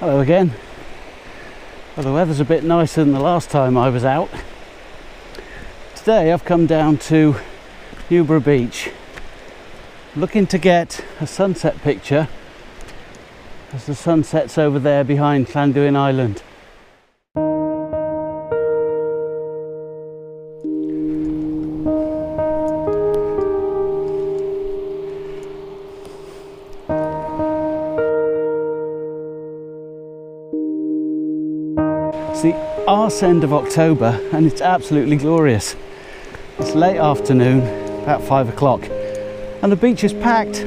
Hello again. Well, the weather's a bit nicer than the last time I was out. Today I've come down to Newborough Beach, looking to get a sunset picture as the sun sets over there behind Llanddwyn Island. It's the arse end of October and it's absolutely glorious. It's late afternoon, about 5 o'clock, and the beach is packed.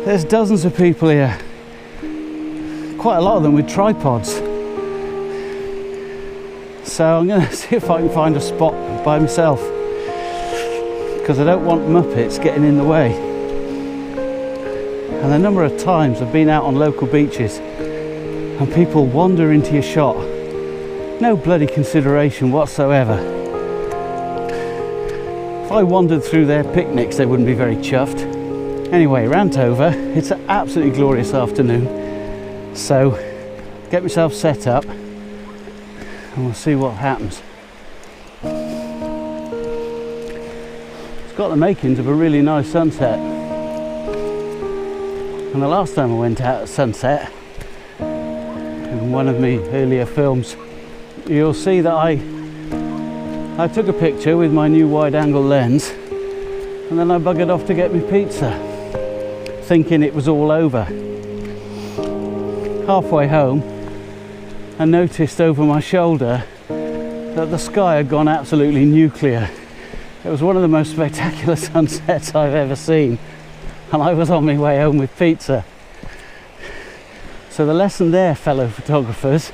There's dozens of people here, quite a lot of them with tripods. So I'm going to see if I can find a spot by myself, because I don't want muppets getting in the way. And a number of times I've been out on local beaches and people wander into your shot. No bloody consideration whatsoever. If I wandered through their picnics, they wouldn't be very chuffed. Anyway, rant over. It's an absolutely glorious afternoon. So, get myself set up and we'll see what happens. It's got the makings of a really nice sunset. And the last time I went out at sunset, in one of my earlier films, you'll see that I took a picture with my new wide angle lens and then I buggered off to get me pizza, thinking it was all over. Halfway home, I noticed over my shoulder that the sky had gone absolutely nuclear. It was one of the most spectacular sunsets I've ever seen, and I was on my way home with pizza. So the lesson there, fellow photographers,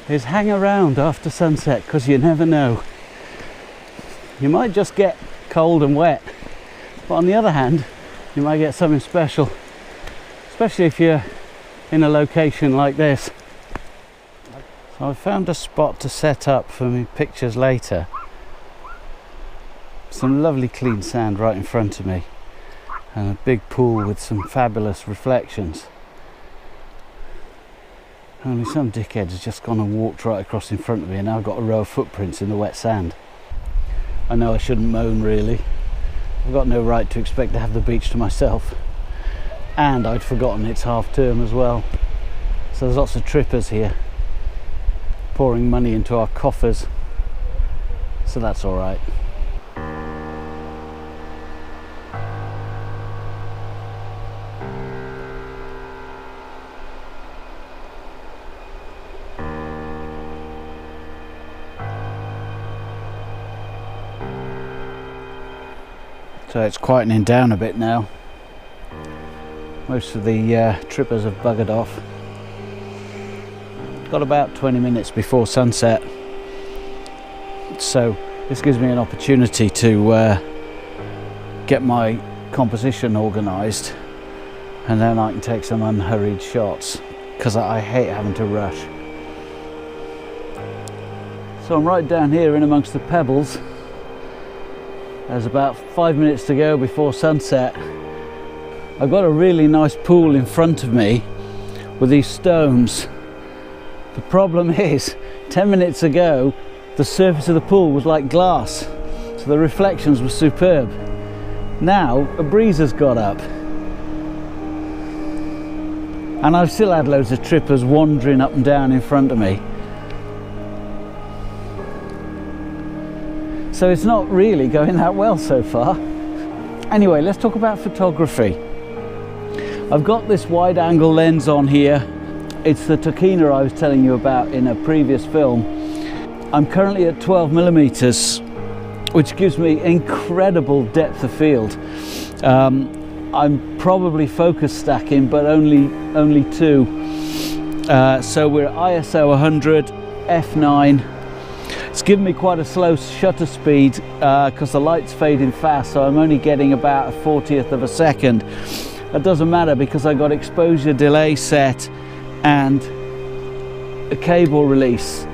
is hang around after sunset, because you never know. You might just get cold and wet, but on the other hand, you might get something special, especially if you're in a location like this. So I found a spot to set up for my pictures later. Some lovely clean sand right in front of me, and a big pool with some fabulous reflections. Only some dickhead has just gone and walked right across in front of me, and now I've got a row of footprints in the wet sand. I know I shouldn't moan really. I've got no right to expect to have the beach to myself. And I'd forgotten it's half term as well. So there's lots of trippers here, pouring money into our coffers. So that's all right. So it's quietening down a bit now. Most of the trippers have buggered off. Got about 20 minutes before sunset, so this gives me an opportunity to get my composition organised, and then I can take some unhurried shots, because I hate having to rush. So I'm right down here in amongst the pebbles. There's about 5 minutes to go before sunset. I've got a really nice pool in front of me with these stones. The problem is, 10 minutes ago, the surface of the pool was like glass, so the reflections were superb. Now, a breeze has got up. And I've still had loads of trippers wandering up and down in front of me. So it's not really going that well so far. Anyway, let's talk about photography. I've got this wide angle lens on here. It's the Tokina I was telling you about in a previous film. I'm currently at 12mm, which gives me incredible depth of field. I'm probably focus stacking, but only 2. So we're ISO 100, f9. It's given me quite a slow shutter speed because the light's fading fast, so I'm only getting about a 40th of a second. That doesn't matter because I got exposure delay set and a cable release,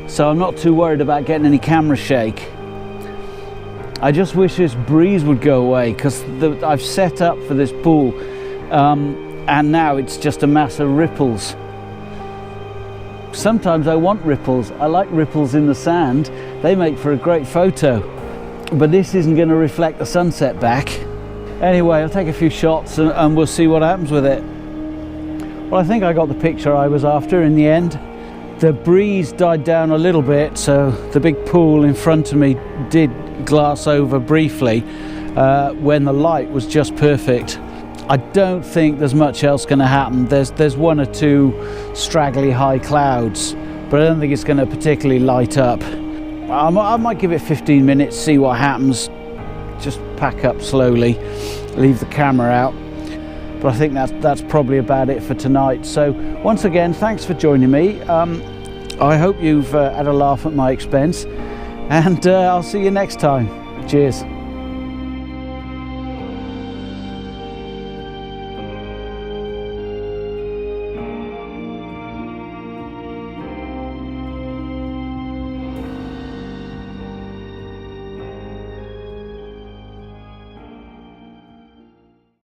so I'm not too worried about getting any camera shake. I just wish this breeze would go away, because I've set up for this pool and now it's just a mass of ripples. Sometimes I want ripples. I like ripples in the sand. They make for a great photo, but this isn't going to reflect the sunset back. Anyway, I'll take a few shots and we'll see what happens with it. Well, I think I got the picture I was after in the end. The breeze died down a little bit, so the big pool in front of me did glass over briefly when the light was just perfect. I don't think there's much else going to happen. There's one or two straggly high clouds, but I don't think it's going to particularly light up. I might give it 15 minutes, see what happens. Just pack up slowly, leave the camera out. But I think that's probably about it for tonight. So once again, thanks for joining me. I hope you've had a laugh at my expense, and I'll see you next time. Cheers.